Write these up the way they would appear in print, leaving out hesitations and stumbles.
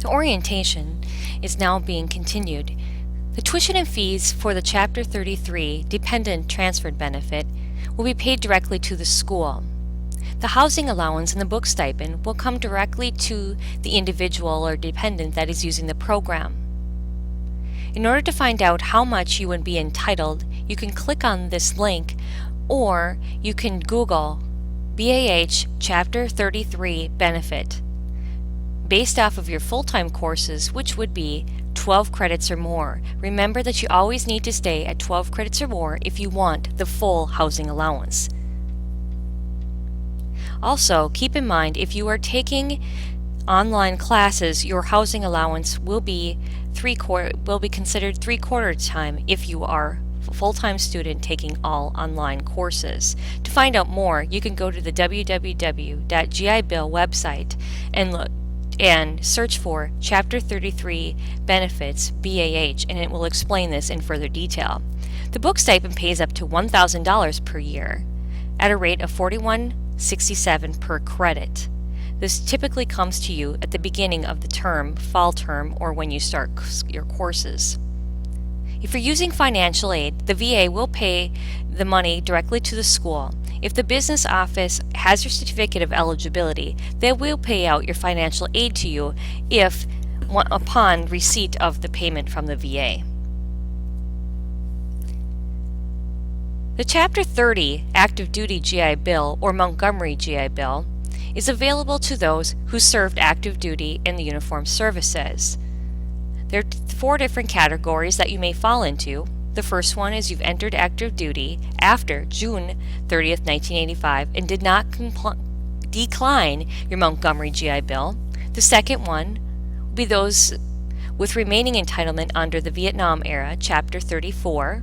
The orientation is now being continued. The tuition and fees for the Chapter 33 Dependent Transferred Benefit will be paid directly to the school. The housing allowance and the book stipend will come directly to the individual or dependent that is using the program. In order to find out how much you would be entitled, you can click on this link, or you can Google BAH Chapter 33 Benefit based off of your full-time courses, which would be 12 credits or more. Remember that you always need to stay at 12 credits or more if you want the full housing allowance. Also, keep in mind, if you are taking online classes, your housing allowance will be considered three-quarter time if you are a full-time student taking all online courses. To find out more, you can go to the www.gibill website and search for Chapter 33 Benefits BAH, and it will explain this in further detail. The book stipend pays up to $1,000 per year at a rate of $41.67 per credit. This typically comes to you at the beginning of the term, fall term, or when you start your courses. If you're using financial aid, the VA will pay the money directly to the school. If the business office has your certificate of eligibility, they will pay out your financial aid to you upon receipt of the payment from the VA. The Chapter 30 Active Duty GI Bill or Montgomery GI Bill is available to those who served active duty in the uniformed services. There are 4 different categories that you may fall into. The first one is you've entered active duty after June 30th, 1985 and did not decline your Montgomery GI Bill. The second one will be those with remaining entitlement under the Vietnam era, Chapter 34,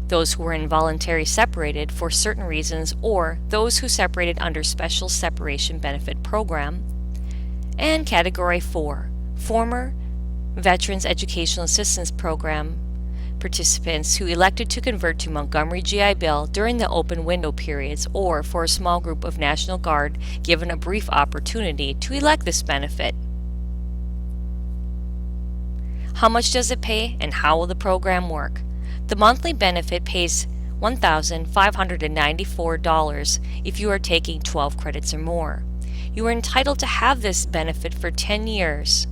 those who were involuntarily separated for certain reasons, or those who separated under Special Separation Benefit Program. And Category 4, former Veterans Educational Assistance Program participants who elected to convert to Montgomery GI Bill during the open window periods, or for a small group of National Guard given a brief opportunity to elect this benefit. How much does it pay, and how will the program work? The monthly benefit pays $1,594 if you are taking 12 credits or more. You are entitled to have this benefit for 10 years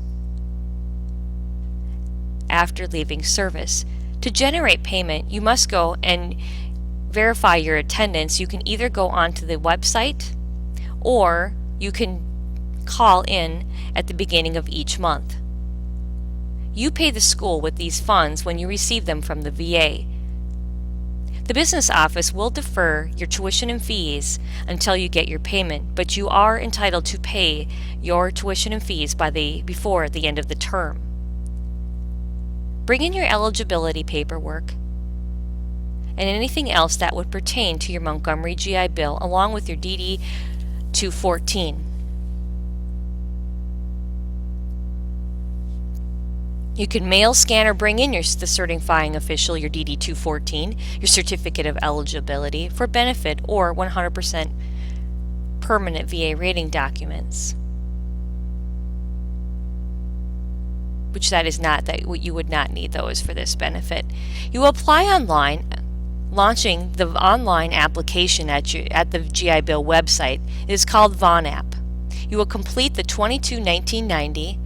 after leaving service. To generate payment, you must go and verify your attendance. You can either go onto the website or you can call in at the beginning of each month. You pay the school with these funds when you receive them from the VA. The business office will defer your tuition and fees until you get your payment, but you are entitled to pay your tuition and fees before the end of the term. Bring in your eligibility paperwork and anything else that would pertain to your Montgomery GI Bill, along with your DD 214. You can mail, scan, or bring in the certifying official your DD 214, your certificate of eligibility for benefit, or 100% permanent VA rating documents. Which you would not need those for this benefit. You will apply online, launching the online application at the GI Bill website. It is called Vaughn App. You will complete the 22-1990.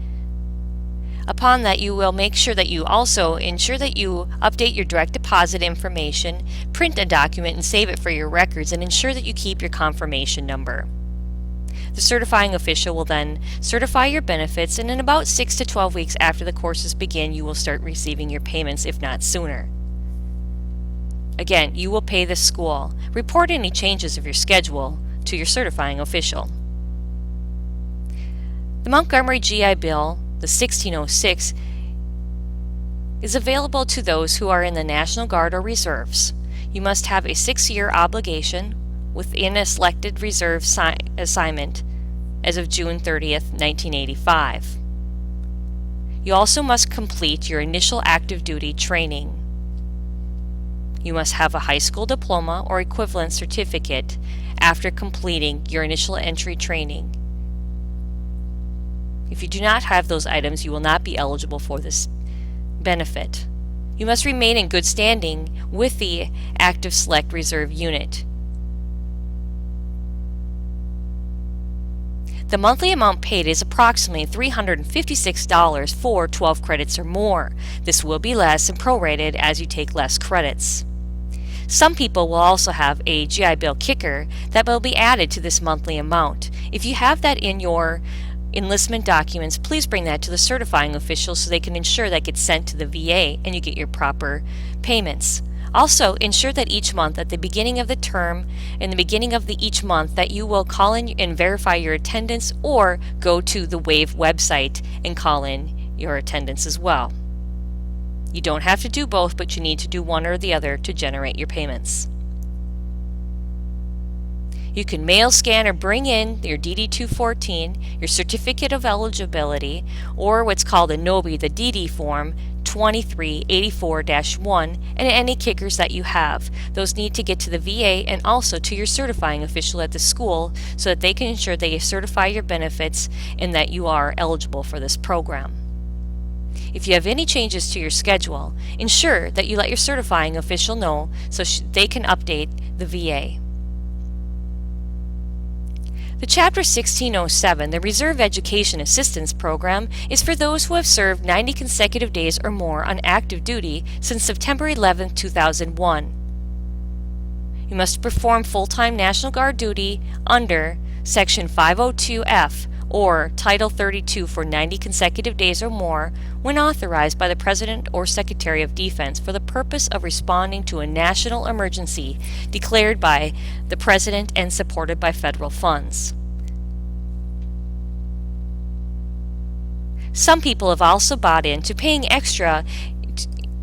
Upon that, you will make sure that you also ensure that you update your direct deposit information, print a document and save it for your records, and ensure that you keep your confirmation number. The certifying official will then certify your benefits, and in about 6 to 12 weeks after the courses begin, you will start receiving your payments, if not sooner. Again, you will pay the school. Report any changes of your schedule to your certifying official. The Montgomery GI Bill, the 1606, is available to those who are in the National Guard or Reserves. You must have a 6-year obligation within a selected reserve assignment as of June 30th, 1985. You also must complete your initial active duty training. You must have a high school diploma or equivalent certificate after completing your initial entry training. If you do not have those items, you will not be eligible for this benefit. You must remain in good standing with the Active Select Reserve unit. The monthly amount paid is approximately $356 for 12 credits or more. This will be less and prorated as you take less credits. Some people will also have a GI Bill kicker that will be added to this monthly amount. If you have that in your enlistment documents, please bring that to the certifying official so they can ensure that gets sent to the VA and you get your proper payments. Also, ensure that each month at the beginning of the term and the beginning of each month that you will call in and verify your attendance or go to the WAVE website and call in your attendance as well. You don't have to do both, but you need to do one or the other to generate your payments. You can mail, scan, or bring in your DD-214, your Certificate of Eligibility, or what's called a NOBI, the DD form 2384-1, and any kickers that you have. Those need to get to the VA and also to your certifying official at the school so that they can ensure they certify your benefits and that you are eligible for this program. If you have any changes to your schedule, ensure that you let your certifying official know so they can update the VA. The Chapter 1607, the Reserve Education Assistance Program, is for those who have served 90 consecutive days or more on active duty since September 11, 2001. You must perform full-time National Guard duty under Section 502F or Title 32 for 90 consecutive days or more when authorized by the President or Secretary of Defense for the purpose of responding to a national emergency declared by the President and supported by federal funds. Some people have also bought into paying extra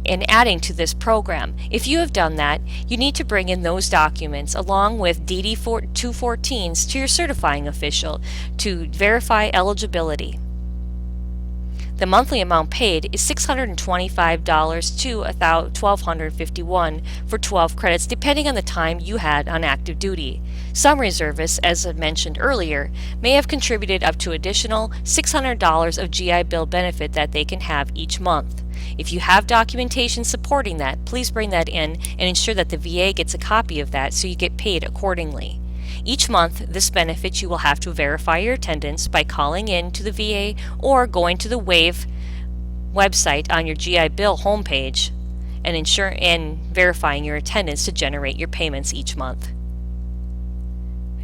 and adding to this program. If you have done that, you need to bring in those documents along with DD-214s to your certifying official to verify eligibility. The monthly amount paid is $625 to $1,251 for 12 credits depending on the time you had on active duty. Some reservists, as I mentioned earlier, may have contributed up to additional $600 of GI Bill benefit that they can have each month. If you have documentation supporting that, please bring that in and ensure that the VA gets a copy of that so you get paid accordingly. Each month, this benefit you will have to verify your attendance by calling in to the VA or going to the WAVE website on your GI Bill homepage and verifying your attendance to generate your payments each month.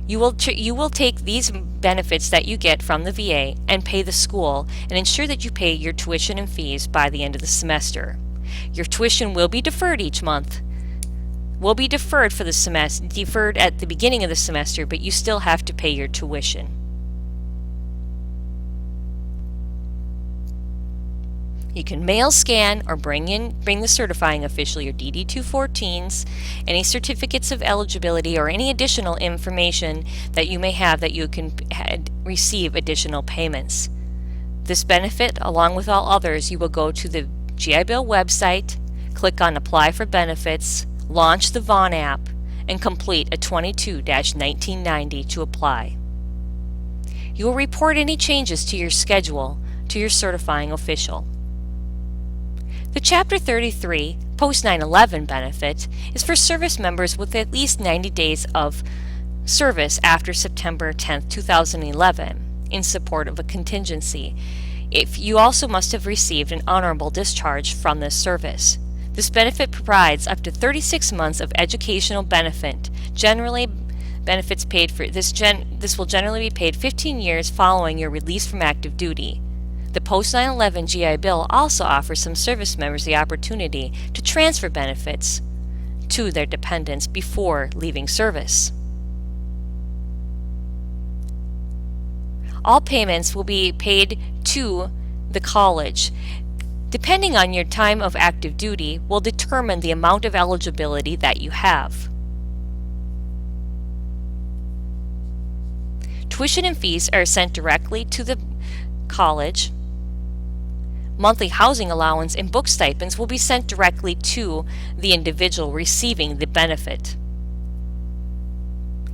You will take these benefits that you get from the VA and pay the school and ensure that you pay your tuition and fees by the end of the semester. Your tuition will be deferred each month. Will be deferred for the semester, deferred at the beginning of the semester, but you still have to pay your tuition. You can mail, scan, or bring the certifying official your DD-214s, any certificates of eligibility, or any additional information that you may have that you can receive additional payments. This benefit, along with all others, you will go to the GI Bill website, click on Apply for Benefits, launch the Vaughn app, and complete a 22-1990 to apply. You will report any changes to your schedule to your certifying official. The Chapter 33 Post 9/11 benefit is for service members with at least 90 days of service after September 10, 2011 in support of a contingency. If you also must have received an honorable discharge from this service. This benefit provides up to 36 months of educational benefit. Generally, benefits paid for this will generally be paid 15 years following your release from active duty. The Post 9/11 GI Bill also offers some service members the opportunity to transfer benefits to their dependents before leaving service. All payments will be paid to the college. Depending on your time of active duty will determine the amount of eligibility that you have. Tuition and fees are sent directly to the college. Monthly housing allowance and book stipends will be sent directly to the individual receiving the benefit.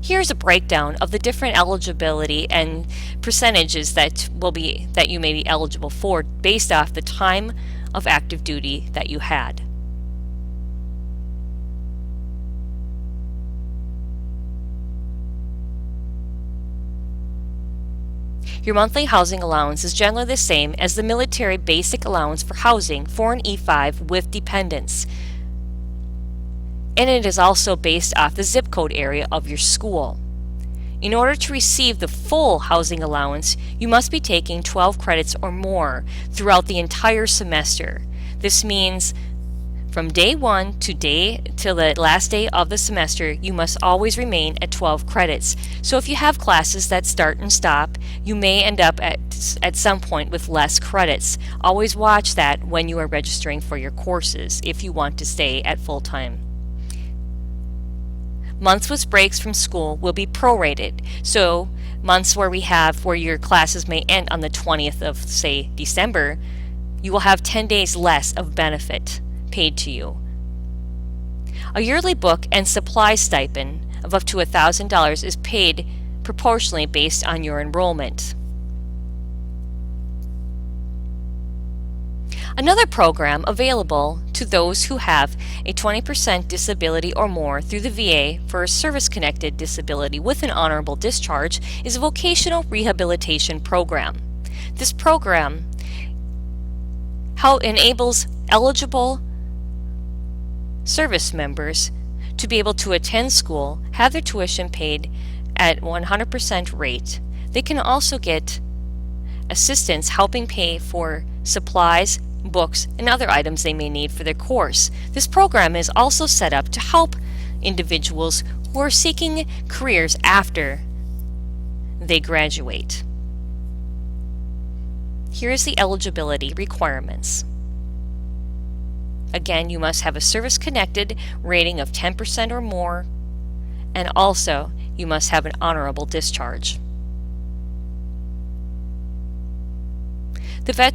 Here's a breakdown of the different eligibility and percentages that you may be eligible for based off the time of active duty that you had. Your monthly housing allowance is generally the same as the military basic allowance for housing for an E5 with dependents, and it is also based off the zip code area of your school. In order to receive the full housing allowance, you must be taking 12 credits or more throughout the entire semester. This means from day 1 to the last day of the semester, you must always remain at 12 credits. So if you have classes that start and stop, you may end up at some point with less credits. Always watch that when you are registering for your courses if you want to stay at full time. Months with breaks from school will be prorated. So months where your classes may end on the 20th of, say, December, you will have 10 days less of benefit paid to you. A yearly book and supply stipend of up to $1,000 is paid proportionally based on your enrollment. Another program available to those who have a 20% disability or more through the VA for a service-connected disability with an honorable discharge is a vocational rehabilitation program. This program enables eligible service members to be able to attend school, have their tuition paid at 100% rate. They can also get assistance helping pay for supplies, books, and other items they may need for their course. This program is also set up to help individuals who are seeking careers after they graduate. Here is the eligibility requirements. Again, you must have a service-connected rating of 10% or more, and also you must have an honorable discharge.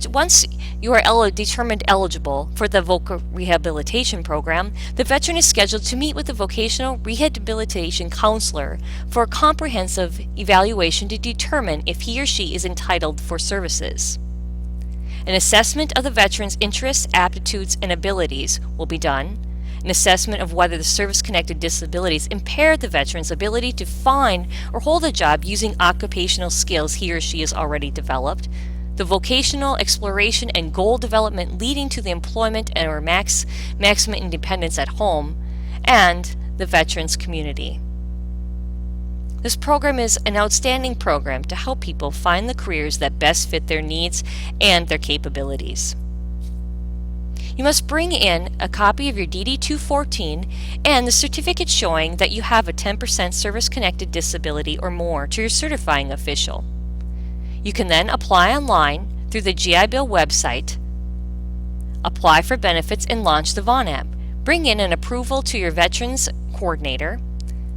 Once you are determined eligible for the VOCA rehabilitation program, the veteran is scheduled to meet with the vocational rehabilitation counselor for a comprehensive evaluation to determine if he or she is entitled for services. An assessment of the veteran's interests, aptitudes, and abilities will be done. An assessment of whether the service-connected disabilities impair the veteran's ability to find or hold a job using occupational skills he or she has already developed. The vocational exploration and goal development leading to the employment or maximum independence at home, and the veterans community. This program is an outstanding program to help people find the careers that best fit their needs and their capabilities. You must bring in a copy of your DD-214 and the certificate showing that you have a 10% service-connected disability or more to your certifying official. You can then apply online through the GI Bill website, apply for benefits, and launch the Vaughn app. Bring in an approval to your Veterans Coordinator.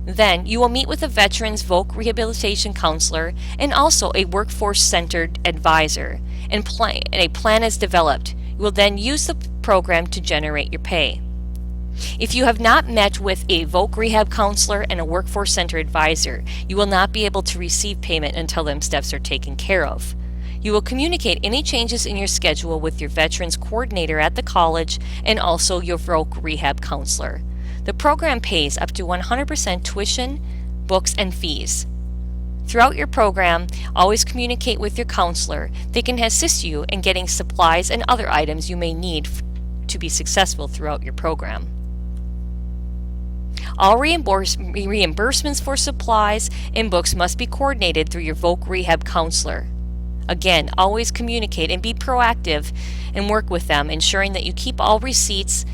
Then you will meet with a Veterans VOC Rehabilitation Counselor and also a Workforce-Centered Advisor, and a plan is developed. You will then use the program to generate your pay. If you have not met with a VOC Rehab Counselor and a Workforce-Centered Advisor, you will not be able to receive payment until them steps are taken care of. You will communicate any changes in your schedule with your Veterans Coordinator at the college and also your VOC Rehab Counselor. The program pays up to 100% tuition, books, and fees. Throughout your program, always communicate with your counselor. They can assist you in getting supplies and other items you may need to be successful throughout your program. All reimbursements for supplies and books must be coordinated through your VOC Rehab Counselor. Again, always communicate and be proactive and work with them, ensuring that you keep all receipts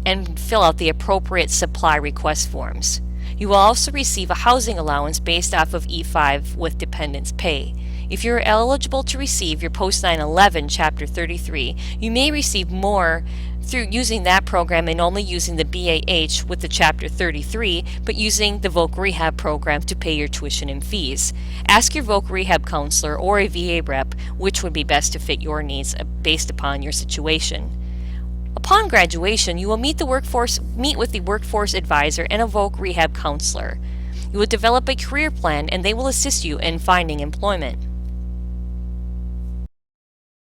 and fill out the appropriate supply request forms. You will also receive a housing allowance based off of E5 with dependents pay. If you're eligible to receive your Post 9/11 Chapter 33, you may receive more through using that program and only using the BAH with the Chapter 33, but using the VOC Rehab program to pay your tuition and fees. Ask your VOC Rehab counselor or a VA rep which would be best to fit your needs based upon your situation. Upon graduation, you will meet with the workforce advisor and a VOC Rehab counselor. You will develop a career plan and they will assist you in finding employment.